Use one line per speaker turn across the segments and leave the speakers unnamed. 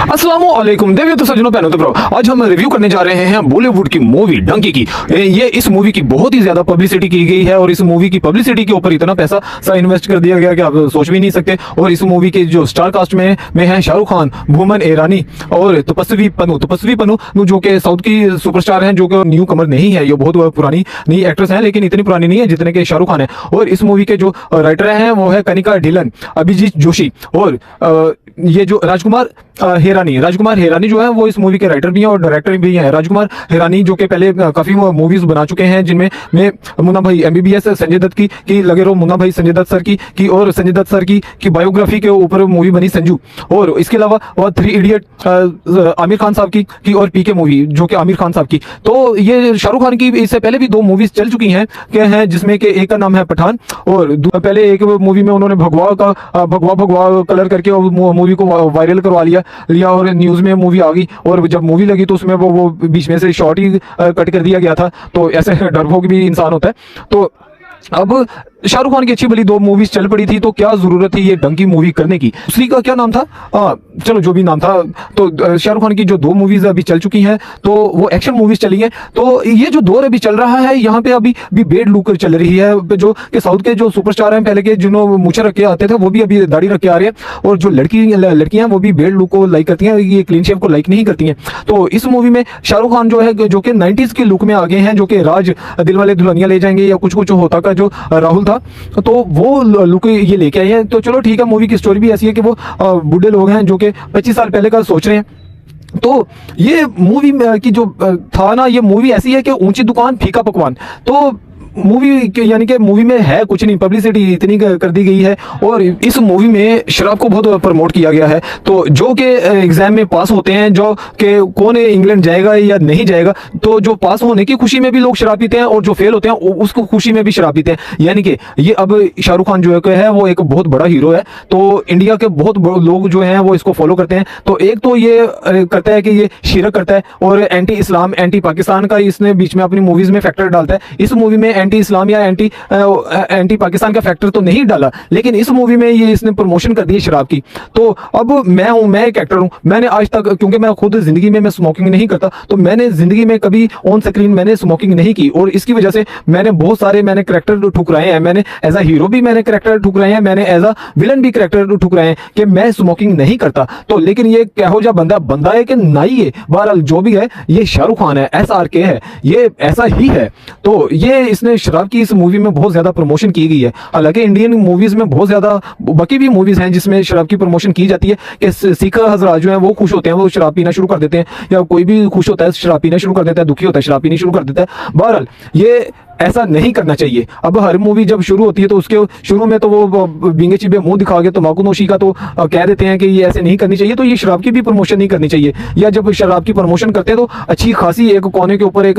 अस्सलामुअलैकुम देवियों तो सज्जनों बहनों तो ब्रो, आज हम रिव्यू करने जा रहे हैं बॉलीवुड की मूवी डंकी की। ये इस मूवी की बहुत ही ज्यादा पब्लिसिटी की गई है और इस मूवी की पब्लिसिटी के ऊपर इतना पैसा सा इन्वेस्ट कर दिया गया कि आप सोच भी नहीं सकते। और इस मूवी के जो स्टार कास्ट में हैं शाहरुख खान, भूमन ईरानी और तपस्वी पन्नू जो कि साउथ की सुपरस्टार हैं, जो कि न्यू कमर नहीं है, ये बहुत पुरानी नई एक्ट्रेस हैं, लेकिन इतनी पुरानी नहीं है जितने के शाहरुख खान है। और इस मूवी के जो राइटर हैं वो है कनिका ढिलन, अभिजीत जोशी और ये जो राजकुमार हिरानी जो है वो इस मूवी के राइटर भी हैं और डायरेक्टर भी हैं। राजकुमार हिरानी जो कि पहले काफी मूवीज बना चुके हैं, जिनमें में मुन्ना भाई MBBS संजय दत्त की लगे रहो, मुन्ना भाई संजय दत्त सर की और संजय दत्त सर की बायोग्राफी के ऊपर मूवी बनी संजू। और इसके अलावा वो 3 इडियट आमिर खान साहब की और PK मूवी जो कि आमिर खान साहब की। तो ये शाहरुख खान की इससे पहले भी 2 मूवीज चल चुकी हैं क्या हैं, जिसमें कि एक का नाम है पठान और पहले एक मूवी में उन्होंने भगवा कलर करके मूवी को वायरल करवा लिया और न्यूज में मूवी आ गई। और जब मूवी लगी तो उसमें वो बीच में से शॉर्ट ही कट कर दिया गया था। तो ऐसे डरपोक भी इंसान होता है। तो अब शाहरुख खान की अच्छी भली 2 मूवीज चल पड़ी थी, तो क्या जरूरत थी ये डंकी मूवी करने की। दूसरी का क्या नाम था, चलो जो भी नाम था। तो शाहरुख खान की जो 2 मूवीज अभी चल चुकी हैं तो वो एक्शन मूवीज चली हैं। तो ये जो दौर अभी चल रहा है, यहाँ पे अभी बेड लुक चल रही है। जो कि साउथ के जो सुपरस्टार हैं पहले के, जिन्होंने मूछे रख के आते थे, वो भी अभी दाढ़ी रख के आ रहे हैं। और जो लड़कियां वो भी बेड लुक को लाइक करती हैं, ये क्लीन शेव को लाइक नहीं करती हैं। तो इस मूवी में शाहरुख खान जो है जो कि 90s के लुक में आ गए हैं, जो कि राज दिलवाले दुल्हनिया ले जाएंगे या कुछ होता का जो राहुल था, तो वो लुक ये लेके आए हैं। तो चलो ठीक है, मूवी की स्टोरी भी ऐसी है कि वो बूढ़े लोग हैं जो कि 25 साल पहले का सोच रहे हैं। तो ये मूवी की जो था ना, ये मूवी ऐसी है कि ऊंची दुकान फीका पकवान। तो मूवी यानी कि मूवी में है कुछ नहीं, पब्लिसिटी इतनी कर दी गई है। और इस मूवी में शराब को बहुत प्रमोट किया गया है। तो जो कि एग्जाम में पास होते हैं, जो कि कौन इंग्लैंड जाएगा या नहीं जाएगा, तो जो पास होने की खुशी में भी लोग शराब पीते हैं और जो फेल होते हैं उसको खुशी में भी शराब पीते हैं। यानी कि ये अब शाहरुख खान जो है वो एक बहुत बड़ा हीरो है। तो इंडिया के बहुत लोग जो हैं वो इसको फॉलो करते हैं। तो एक तो ये करता है कि ये शिरक करता है और एंटी इस्लाम, एंटी पाकिस्तान का इसने बीच में अपनी मूवीज में फैक्टर डालता है। इस मूवी में एंटी इस्लाम या एंटी पाकिस्तान का फैक्टर तो नहीं डाला, लेकिन इस मूवी में ये इसने प्रमोशन कर दी है शराब की। तो अब मैं एक एक्टर हूं, मैंने आज तक, क्योंकि मैं खुद जिंदगी में मैं स्मोकिंग नहीं करता, तो मैंने जिंदगी में कभी ऑन स्क्रीन मैंने स्मोकिंग नहीं की। और इसकी वजह से मैंने बहुत सारे कैरेक्टर ठुकराए हैं। मैंने एज अ हीरो भी मैंने कैरेक्टर ठुकराए हैं, मैंने एज अ विलन भी कैरेक्टर ठुकराए हैं कि मैं स्मोकिंग नहीं करता। तो लेकिन ये कहो जा बंदा है कि नहीं है, बहरहाल जो भी है, ये शाहरुख खान है, SRK है, ये ऐसा ही है। तो ये इसने शराब की इस मूवी में बहुत ज्यादा प्रमोशन की गई है। हालांकि इंडियन मूवीज में बहुत ज्यादा बाकी भी मूवीज हैं जिसमें शराब की प्रमोशन की जाती है कि सिख हजरात जो हैं वो खुश होते हैं, वो शराब पीना शुरू कर देते हैं, या कोई भी खुश होता है शराब पीना शुरू कर देता है, दुखी होता है शराब पीनी शुरू कर देता है। बहरहाल ये ऐसा नहीं करना चाहिए। अब हर मूवी जब शुरू होती है तो उसके शुरू में तो वो बिंगे चिबे मुंह दिखा के तंबाकू नोशी का तो कह देते हैं कि ये ऐसे नहीं करनी चाहिए। तो ये शराब की भी प्रमोशन नहीं करनी चाहिए, या जब शराब की प्रमोशन करते हैं तो अच्छी खासी एक कोने के ऊपर एक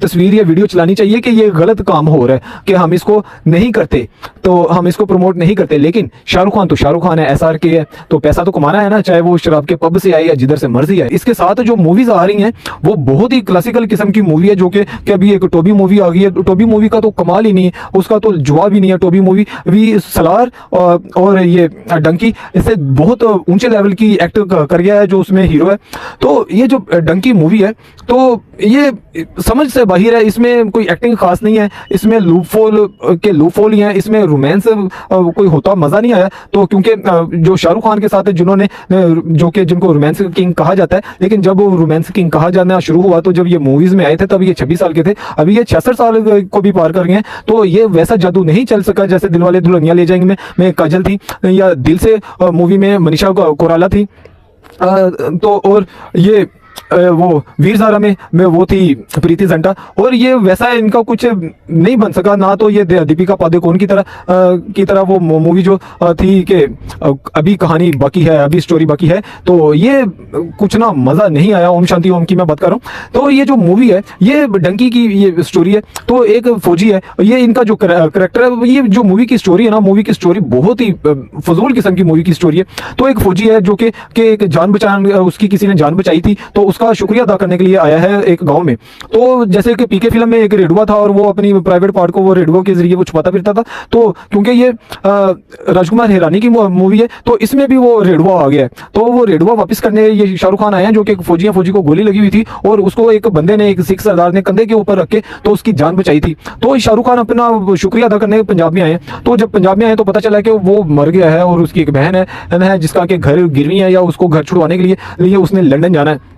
तस्वीर या वीडियो चलानी चाहिए कि ये गलत काम हो रहा है, कि हम इसको नहीं करते, तो हम इसको प्रमोट नहीं करते। लेकिन शाहरुख खान तो शाहरुख खान है, SRK है, तो पैसा तो कमाना है ना, चाहे वो शराब के पब से आए या जिधर से मर्जी आए। इसके साथ जो मूवीज आ रही हैं वो बहुत ही क्लासिकल किस्म की मूवी है, जो कि अभी एक टोबी मूवी आ गई है। टोबी मूवी का तो कमाल ही नहीं है, उसका तो जवाब ही नहीं है। टोबी मूवी भी सलार और ये डंकी इससे बहुत ऊंचे लेवल की एक्ट कर गया है जो उसमें हीरो है। तो ये जो डंकी मूवी है तो ये समझ से बाहर है, इसमें कोई एक्टिंग खास नहीं है, इसमें लूपहोल ही है, इसमें रोमांस कोई होता मजा नहीं आया। तो क्योंकि जो शाहरुख खान के साथ जिन्होंने जो कि जिनको रोमांस किंग कहा जाता है, लेकिन जब वो रोमांस किंग कहा जाना शुरू हुआ तो जब ये मूवीज में आए थे तब ये 26 साल के थे, अभी ये 66 साल को भी पार कर गए हैं। तो ये वैसा जादू नहीं चल सका जैसे दिलवाले दुल्हनिया ले जाएंगे में काजल थी, या दिल से मूवी में मनीषा कोइराला थी। तो और ये वो वीर ज़ारा में वो थी प्रीति जिंटा। और ये वैसा इनका कुछ नहीं बन सका ना। तो ये दीपिका पादुकोण की तरह वो मूवी जो थी कि अभी कहानी बाकी है, अभी स्टोरी बाकी है, तो ये कुछ ना मजा नहीं आया। ओम शांति ओम की मैं बात कर रहा हूँ। तो ये जो मूवी है ये डंकी की ये स्टोरी है। तो एक फौजी है, ये इनका जो करेक्टर है, ये जो मूवी की स्टोरी है ना, मूवी की स्टोरी बहुत ही फजूल किस्म की मूवी की स्टोरी है। तो एक फौजी है जो कि एक जान बचाने, उसकी किसी ने जान बचाई थी, तो तो उसका शुक्रिया अदा करने के लिए आया है एक गाँव में। तो जैसे कि पीके फिल्म में एक रेडुआ था और वो अपनी प्राइवेट पार्ट को वो रेडुआ के जरिए वो छुपाता फिरता था, तो क्योंकि ये राजकुमार हिरानी की मूवी है तो इसमें भी वो रेडुआ आ गया है। तो वो रेडुआ वापस करने ये शाहरुख खान आए हैं, जो कि फौजी को गोली लगी हुई थी और उसको एक बंदे ने, एक सिख सरदार ने कंधे के ऊपर रख के तो उसकी जान बचाई थी। तो शाहरुख खान अपना शुक्रिया अदा करने पंजाब में आए। तो जब पंजाब में आए तो पता चला कि वो मर गया है और उसकी एक बहन है जिसका कि घर गिरवी है या उसको घर छुड़वाने के लिए उसने लंदन जाना है।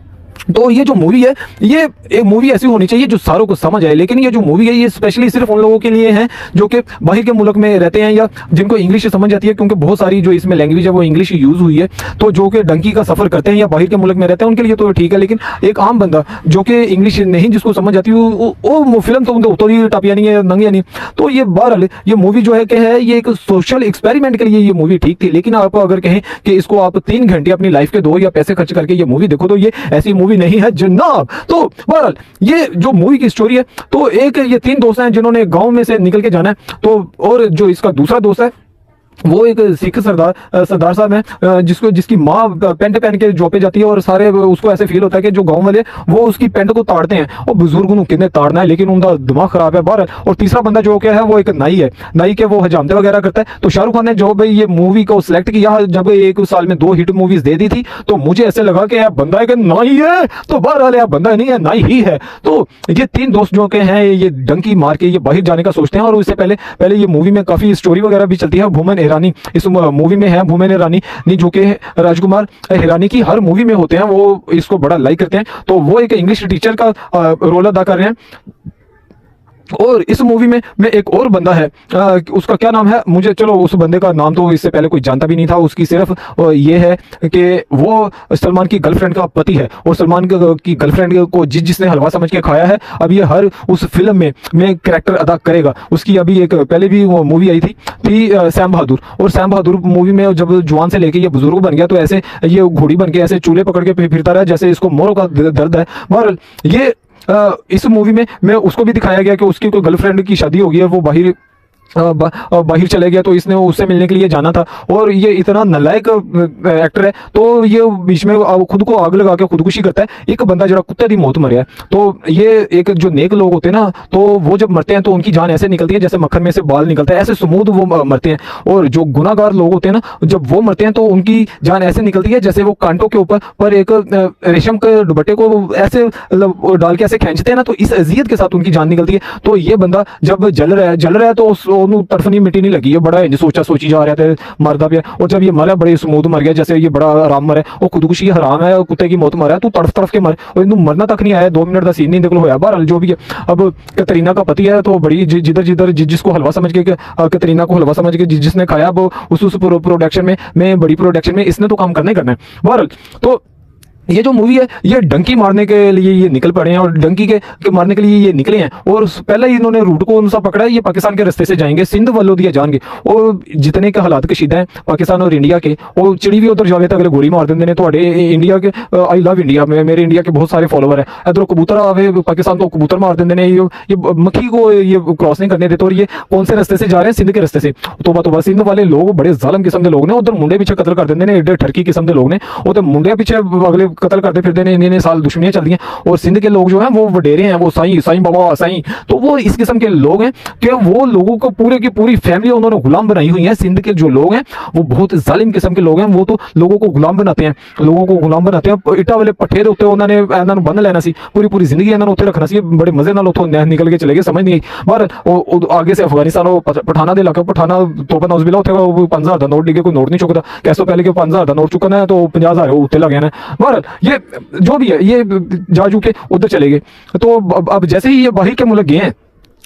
तो ये जो मूवी है, ये एक मूवी ऐसी होनी चाहिए जो सारों को समझ आए, लेकिन ये जो मूवी है ये स्पेशली सिर्फ उन लोगों के लिए है जो कि बाहर के मुल्क में रहते हैं या जिनको इंग्लिश समझ आती है, क्योंकि बहुत सारी जो इसमें लैंग्वेज है वो इंग्लिश यूज हुई है। तो जो कि डंकी का सफर करते हैं या बाहर के मुल्क में रहते हैं उनके लिए तो ठीक है, लेकिन एक आम बंदा जो कि इंग्लिश नहीं जिसको समझ आती वो फिल्म तो उतरी टापिया नहीं है, नंगिया नहीं। तो ये बहरहाल ये मूवी जो है कि है ये एक सोशल एक्सपेरिमेंट के लिए ये मूवी ठीक थी, लेकिन आप अगर कहें कि इसको आप 3 घंटे अपनी लाइफ के दो या पैसे खर्च करके ये मूवी देखो तो ये ऐसी मूवी नहीं है जनाब। तो बहरहाल ये जो मूवी की स्टोरी है, तो एक ये 3 दोस्त हैं जिन्होंने गांव में से निकल के जाना है। तो और जो इसका दूसरा दोस्त है वो एक सिख सरदार साहब हैं जिसकी माँ पेंट पहन के जॉब पे जाती है और सारे उसको ऐसे फील होता है कि जो गांव वाले वो उसकी पेंट को ताड़ते हैं और बुजुर्ग को कितने ताड़ना है, लेकिन उनका दिमाग खराब है बाहर। और तीसरा बंदा जो क्या है वो एक नाई है, नाई के वो हजामते वगैरह करता है। तो शाहरुख खान ने जो भाई ये मूवी को सिलेक्ट किया, जब एक साल में 2 हिट मूवीज दे दी थी, तो मुझे ऐसे लगा कि यार बंदा है कि नाई है, तो बहरहाल यार बंदा नहीं है, नाई ही है। तो ये 3 दोस्त जो के हैं ये डंकी मार के ये बाहर जाने का सोचते हैं। और उससे पहले ये मूवी में काफी स्टोरी वगैरह भी चलती है। भूमन ईरानी इस मूवी में है, भूमन ईरानी जो कि राजकुमार हिरानी की हर मूवी में होते हैं, वो इसको बड़ा लाइक करते हैं। तो वो एक इंग्लिश टीचर का रोल अदा कर रहे हैं। और इस मूवी में एक और बंदा है, उसका क्या नाम है मुझे, चलो उस बंदे का नाम तो इससे पहले कोई जानता भी नहीं था। उसकी सिर्फ ये है कि वो सलमान की गर्लफ्रेंड का पति है और सलमान की गर्लफ्रेंड को जिसने हलवा समझ के खाया है, अब ये हर उस फिल्म में कैरेक्टर अदा करेगा। उसकी अभी एक पहले भी वो मूवी आई थी सैम बहादुर, और सैम बहादुर मूवी में जब जवान से लेके ये बुजुर्ग बन गया तो ऐसे ये घोड़ी बन के ऐसे चूल्हे पकड़ के फिरता रहा जैसे इसको मोरों का दर्द है। बहरहाल ये इस मूवी में उसको भी दिखाया गया कि उसकी कोई गर्लफ्रेंड की शादी हो गई है, वो बाहर चले गया, तो इसने उससे मिलने के लिए जाना था। और ये इतना नालायक एक्टर है तो ये बीच में खुद को आग लगा के खुदकुशी करता है। एक बंदा जरा कुत्ते की मौत मर गया। तो ये एक जो नेक लोग होते हैं ना, तो वो जब मरते हैं तो उनकी जान ऐसे निकलती है जैसे मक्खन में से बाल निकलता है, ऐसे स्मूथ वो मरते हैं। और जो गुनाहगार लोग होते हैं ना, जब वो मरते हैं तो उनकी जान ऐसे निकलती है जैसे वो कांटों के ऊपर पर एक रेशम के दुपट्टे को ऐसे डाल के ऐसे खींचते हैं ना, तो इस अजियत के साथ उनकी जान निकलती है। तो ये बंदा जब जल रहा है तो तरफ नहीं मिट्टी नहीं लगी है, बड़ा सोची जा रहा था मरदा पे। और जब ये मरा बड़े स्मूथ मर गया जैसे ये बड़ा आराम मर है। और खुदकुशी हराम है, कुत्ते की मौत मरा है, तू तड़फ के मर, और इन्हें मरना तक नहीं आया, 2 मिनट का सीन नहीं निकल होया। बहरहाल जो भी है, अब कतरीना का पति है तो बड़ी जिधर जिसको हलवा समझ के कतरीना को हलवा समझ के जिसने खाया वो उस प्रोडक्शन में बड़ी प्रोडक्शन में इसने तो काम करना ही करना है। बहरहाल तो ये जो मूवी है ये डंकी मारने के लिए ये निकल पड़े हैं और डंकी के मारने के लिए ये निकले हैं। और पहले ही इन्होंने रूट को उनसा पकड़ा है, ये पाकिस्तान के रास्ते से जाएंगे, सिंध वालों दिया जाएंगे। और जितने के हालात कशीदा हैं पाकिस्तान और इंडिया के, और चिड़ी भी उधर जावे तो अगले गोली मार देंगे ने। तो इंडिया के आई लव इंडिया में मेरे इंडिया के बहुत सारे फॉलोवर है। इधर कबूतर आवे पाकिस्तान तो कबूतर मार देंगे ने, ये मक्खी को ये क्रॉस नहीं करने देते। और ये कौन से रास्ते से जा रहे हैं? सिंध के रास्ते से। तो सिंध वाले लोग बड़े जालिम किस्म के लोग ने, उधर मुंडे पीछे कत्ल कर देंगे ने, एडे ठरकी किस्म के लोग ने, उधर मुंडे पीछे अगले कत्ल करते फिरते इन्हें साल दुश्मनियां चल रही हैं। और सिंध के लोग जो हैं वो वडेरे हैं, वो साईं बाबा साईं, तो वो इस किस्म के लोग हैं कि वो लोगों को पूरे की पूरी फैमिली उन्होंने गुलाम बनाई हुई है। सिंध के जो लोग हैं वो बहुत जालिम किस्म के लोग हैं, वो तो लोगों को गुलाम बनाते हैं, इटा वाले पट्ठे के उत्ते उन्होंने बन लेना सी, पूरी जिंदगी इन्होंने उत्ते रखना सी, बड़े मजे नाल उत्थों निकल के चले गए, समझ नहीं आई। पर आगे से अफगानिस्तान पठाना दे इलाके पठाना तो नौजबिला उत्थे 5000 का नोट डिगे, कोई नोट नहीं चुकता, कैसो पहले 5000 का नोट चुकना है तो 50,000 उत्ते लग गया। बहरहाल ये जो भी है ये जाजू के उधर चले गए। तो अब जैसे ही ये बाहर के मुल्क गए हैं,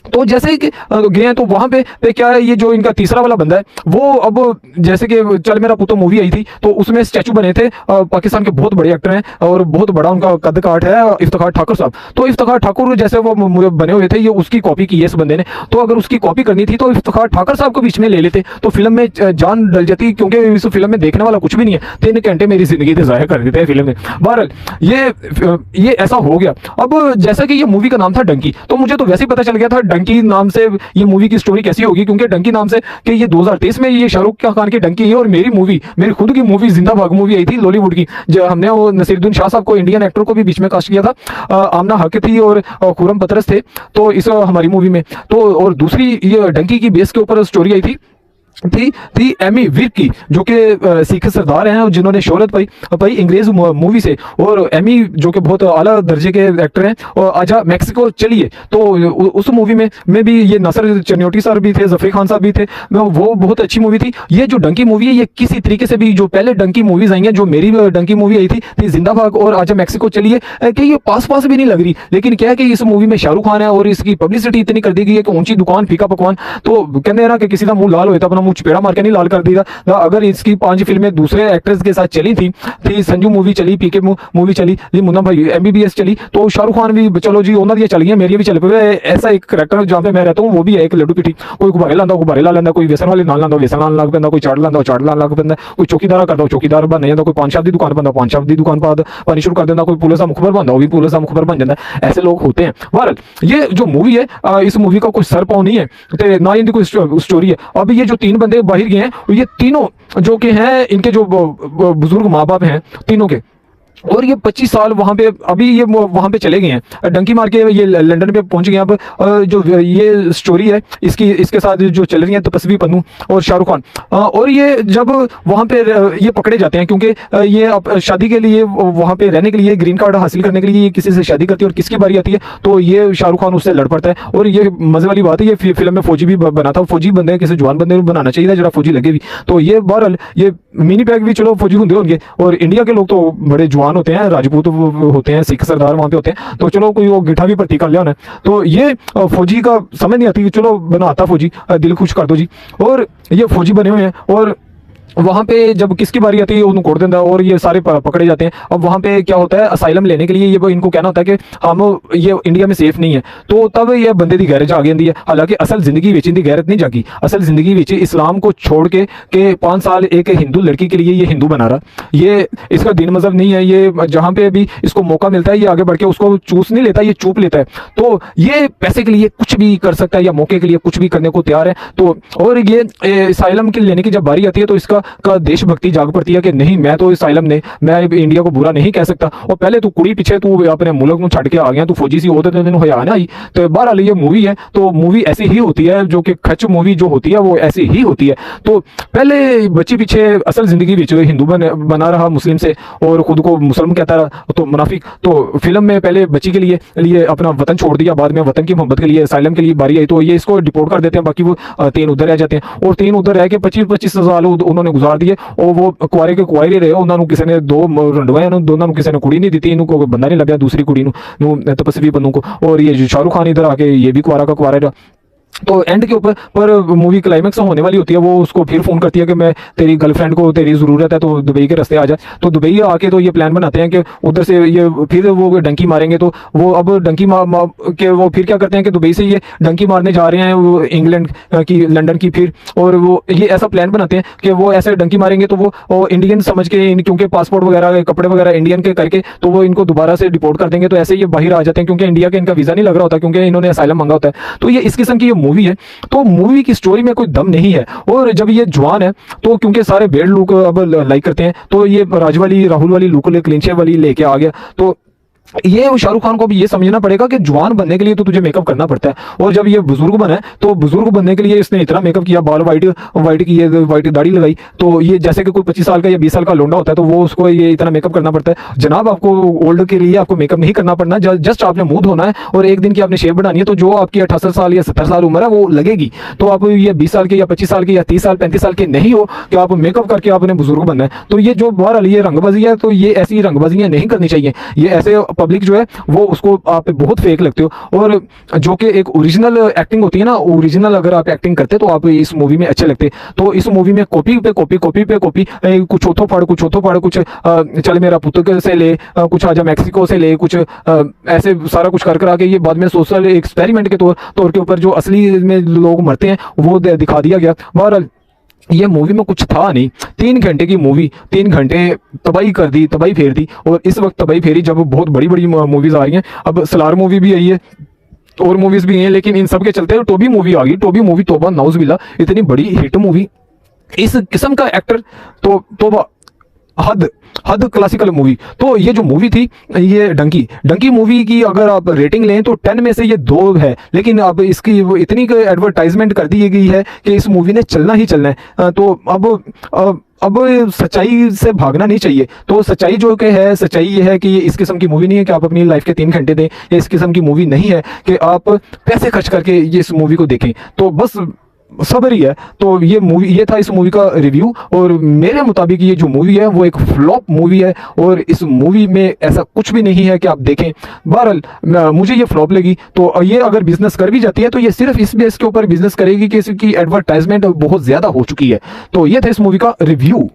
तो जैसे कि गए हैं तो वहां पे क्या है, ये जो इनका तीसरा वाला बंदा है वो अब जैसे कि चल मेरा पुतो मूवी आई थी तो उसमें स्टैचू बने थे, पाकिस्तान के बहुत बड़े एक्टर हैं और बहुत बड़ा उनका कद काठ है, इफ्तिखार ठाकुर साहब। तो इफ्तिखार ठाकुर जैसे वो बने हुए थे, ये उसकी कॉपी की है इस बंदे ने। तो अगर उसकी कॉपी करनी थी तो इफ्तिखार ठाकुर साहब को बीच में ले लेते तो फिल्म में जान डल जाती, क्योंकि इस फिल्म में देखने वाला कुछ भी नहीं है। 3 घंटे मेरी जिंदगी से जाया कर देते हैं फिल्म में। बहरहाल ये ऐसा हो गया। अब जैसा कि ये मूवी का नाम था डंकी, तो मुझे तो वैसे ही पता चल गया था डंकी नाम से ये मूवी की स्टोरी कैसी होगी, क्योंकि डंकी नाम से कि ये 2023 में ये शाहरुख खान की डंकी है, और मेरी मूवी, मेरी खुद की मूवी जिंदा भाग मूवी आई थी लॉलीवुड की, जो हमने वो नसीरुद्दीन शाह साहब को, इंडियन एक्टर को भी बीच में कास्ट किया था, आमना हक थी और खुरम पतरस थे तो इस हमारी मूवी में। तो और दूसरी ये डंकी की बेस के ऊपर स्टोरी आई थी एमी विर्क की, जो कि सिख सरदार हैं और जिन्होंने शोहरत पाई अंग्रेज मूवी से, और एमी जो कि बहुत आला दर्जे के एक्टर हैं। और आजा मेक्सिको चलिए, तो उस मूवी में भी ये नासिर चनियोटी सर भी थे, जफरी खान साहब भी थे, वो बहुत अच्छी मूवी थी। ये जो डंकी मूवी है, ये किसी तरीके से भी जो पहले डंकी मूवीज आई हैं, जो मेरी डंकी मूवी आई थी जिंदा भाग और आजा मेक्सिको चलिए, कि ये पास भी नहीं लग रही। लेकिन क्या है कि इस मूवी में शाहरुख खान है और इसकी पब्लिसिटी इतनी कर दी गई है कि ऊंची दुकान फीका पकवान, तो कहते हैं ना कि किसी का मुंह लाल होता अपना मुंह चपेड़ा मार के नहीं लाल कर दिया। अगर इसकी 5 फिल्में दूसरे एक्टर्स के साथ चली थी संजू मूवी चली, पीके मूवी चली, मुन्ना भाई एमबीबीएस चली, तो शाहरुख खान भी चलो जी उन्होंने चल गई, मेरी भी चल पे। ऐसा एक करैक्टर जहाँ पे मैं रहता हूँ वो भी है एक लड्डू पिठी, कोई गुब्बारे लांदा गुब्बारे ला लेंदा, कोई वेसन वाले नाल लांदा वेसन लान लग पैंदा, कोई चाट लांदा चाट लान लग पैंदा, कोई चौकीदार करता चौकीदार बन जाता, कोई पान शाप की दुकान बनता पान शाप की दुकान पा पानी शुरू कर देता, कोई पुलिस का मुखबर बनता वो भी पुलिस का मुखबर बन जाता। ऐसे लोग होते हैं। बहरहाल ये जो मूवी है, इस मूवी का कोई सर पाँव नहीं है, ना इनकी कोई स्टोरी है। अब ये जो 3 बंदे बाहर गए हैं, ये तीनों जो के हैं, इनके जो बुजुर्ग माँ बाप हैं तीनों के, और ये 25 साल वहां पे, अभी ये वहां पे चले गए हैं, डंकी मार के ये लंदन पे पहुंच गए। अब जो ये स्टोरी है इसके साथ जो चल रही है तपस्वी पन्नू और शाहरुख खान, और ये जब वहां पे ये पकड़े जाते हैं, क्योंकि ये शादी के लिए वहां पे रहने के लिए ग्रीन कार्ड हासिल करने के लिए ये किसी से शादी करती है, और किसकी बारी आती है तो ये शाहरुख खान उससे लड़ पड़ता है। और ये मजे वाली बात है, ये फिल्म में फौजी भी बना था, फौजी बंदे किसी जवान बंदे बनाना चाहिए था जरा फौजी लगे भी। तो ये बहरहाल ये मिनी पैक भी चलो फौजी होंगे, और इंडिया के लोग तो बड़े जवान होते हैं, राजपूत होते हैं, सिख सरदार वहां पे होते हैं, तो चलो कोई वो गिठा भी भर्ती कर लिया उन्हें। तो ये फौजी का समझ नहीं आती, चलो बनाता फौजी, दिल खुश कर दो जी। और ये फौजी बने हुए हैं, और वहां पे जब किसकी बारी आती है उन्हें कोड़ देता, और ये सारे पकड़े जाते हैं। अब वहां पे क्या होता है, असाइलम लेने के लिए ये इनको कहना होता है कि हम ये इंडिया में सेफ नहीं है, तो तब ये बंदे की गैरत जाग जाती है। हालांकि असल जिंदगी विच इनकी गैरत नहीं जागी, असल जिंदगी विच इस्लाम को छोड़ के 5 साल एक हिंदू लड़की के लिए ये हिंदू बना रहा, ये इसका दिन मजहब नहीं है, ये जहां पे भी इसको मौका मिलता है ये आगे बढ़ के उसको चूस नहीं लेता, ये चूप लेता है। तो ये पैसे के लिए कुछ भी कर सकता है, या मौके के लिए कुछ भी करने को तैयार है। तो और ये असाइलम के लेने की जब बारी आती है, तो इसका देशभक्ति जाग पड़ती है कि नहीं, मैं तो असाइलम ने, मैं इंडिया को बुरा नहीं कह सकता। और पहले तू कुड़ी पीछे तू अपने मुल्क में छड़ के आ गया, तू फौजी सी होते दिन होया ना आई। तो बहरहाल ये मूवी है, तो मूवी ऐसी ही होती है, जो कि खच मूवी जो होती है वो ऐसी ही होती है। तो पहले बच्चे पीछे असल जिंदगी में हिंदू बना रहा मुस्लिम से, और खुद को मुसलमान कहता रहा, तो मुनाफिक। तो फिल्म में पहले बच्ची के लिए अपना वतन छोड़ दिया, बाद में वतन की मोहब्बत के लिए असाइलम के लिए बारी आई, तो ये इसको डिपोर्ट कर देते हैं, बाकी वो 3 उधर रह जाते हैं। और 3 उधर रह के 25 साल उन्होंने गुजार दिए, और वो कुआरे के कुआरे रहे, उन्होंने किसी ने 2 रंडवाए, दोनों किसी ने कुड़ी नहीं दी, इनको बंदा नहीं लगा दूसरी कुड़ी तपस्वी पन्नू को। और ये शाहरुख खान इधर आके ये भी कुआरा का कुआरा रहा। तो एंड के ऊपर पर मूवी क्लाइमेक्स होने वाली होती है, वो उसको फिर फोन करती है कि मैं तेरी गर्लफ्रेंड को तेरी जरूरत है, तो दुबई के रास्ते आ जाए। तो दुबई आके तो ये प्लान बनाते हैं कि उधर से ये फिर वो डंकी मारेंगे। तो वो अब डंकी के वो फिर क्या करते हैं कि दुबई से ये डंकी मारने जा रहे हैं वो इंग्लैंड की, लंदन की फिर। और वो ये ऐसा प्लान बनाते हैं कि वो ऐसे डंकी मारेंगे तो वो इंडियन समझ के, क्योंकि पासपोर्ट वगैरह कपड़े वगैरह इंडियन के करके, तो वो इनको दोबारा से डिपोर्ट कर देंगे। तो ऐसे ये बाहर आ जाते हैं, क्योंकि इंडिया के इनका वीजा नहीं लग रहा होता, क्योंकि इन्होंने असाइलम मांगा होता है। तो ये इस किस्म की ये मूवी है। तो मूवी की स्टोरी में कोई दम नहीं है। और जब ये जवान है, तो क्योंकि सारे बेड लुक अब लाइक करते हैं, तो ये राजवाली राहुल वाली लुक क्लीन शेव वाली लेके आ गया। तो ये शाहरुख खान को भी ये समझना पड़ेगा कि जवान बनने के लिए तो तुझे मेकअप करना पड़ता है। और जब ये बुजुर्ग बना है, तो बुजुर्ग बनने के लिए इसने इतना मेकअप किया, बाल वाइट किए, वाइट दाढ़ी लगाई। तो ये जैसे कि कोई 25 साल का या 20 साल का लोंडा होता है, तो वो उसको ये इतना मेकअप करना पड़ता है। जनाब, आपको ओल्ड के लिए आपको मेकअप नहीं करना पड़ना, जस्ट आपने मुंह धोना है और एक दिन की आपने शेव बनानी है। तो जो आपकी 68 साल या 70 साल उम्र है वो लगेगी। तो आप ये 20 साल के या 25 साल के या 30 साल 35 साल के नहीं हो कि आप मेकअप करके आपने बुजुर्ग बनना है। तो ये जो बहरहाल ये रंगबाजी है, तो ये ऐसी रंगबाजियां नहीं करनी चाहिए। ये ऐसे पब्लिक जो है वो उसको आप बहुत फेक लगते हो। और जो कि एक ओरिजिनल एक्टिंग होती है ना, ओरिजिनल अगर आप एक्टिंग करते तो आप इस मूवी में अच्छे लगते। तो इस मूवी में कॉपी पे कॉपी कुछ चौथों पढ़ कुछ चल मेरा पुत्र से ले, कुछ आजा मैक्सिको से ले, कुछ ऐसे सारा कुछ कर आके ये बाद में सोशल एक्सपेरिमेंट के तौर के ऊपर जो असली में लोग मरते हैं वो दिखा दिया गया। बहरहाल ये मूवी में कुछ था नहीं। 3 घंटे की मूवी, 3 घंटे तबाही कर दी, तबाही फेर दी। और इस वक्त तबाही फेरी जब बहुत बड़ी बड़ी मूवीज आ रही हैं। अब सलार मूवी भी आई है, और मूवीज भी हैं, लेकिन इन सब के चलते टोबी मूवी आ गई। टोबी मूवी तौबा नाउजुबिल्ला इतनी बड़ी हिट मूवी, इस किस्म का एक्टर तो तौबा, हद हद क्लासिकल मूवी। तो ये जो मूवी थी, ये डंकी मूवी की अगर आप रेटिंग लें तो 10 में से ये 2 है, लेकिन अब इसकी वो इतनी एडवर्टाइजमेंट कर दी गई है कि इस मूवी ने चलना ही चलना है। तो अब सच्चाई से भागना नहीं चाहिए। तो सच्चाई जो कि है, सच्चाई ये है कि ये इस किस्म की मूवी नहीं है कि आप अपनी लाइफ के 3 घंटे दें, या इस किस्म की मूवी नहीं है कि आप पैसे खर्च करके ये इस मूवी को देखें। तो बस सब्र ही है। तो ये मूवी, ये था इस मूवी का रिव्यू, और मेरे मुताबिक ये जो मूवी है वो एक फ्लॉप मूवी है, और इस मूवी में ऐसा कुछ भी नहीं है कि आप देखें। बहरहाल मुझे ये फ्लॉप लगी। तो ये अगर बिजनेस कर भी जाती है तो ये सिर्फ इस बेस के ऊपर बिजनेस करेगी कि इसकी एडवर्टाइजमेंट बहुत ज़्यादा हो चुकी है। तो ये था इस मूवी का रिव्यू।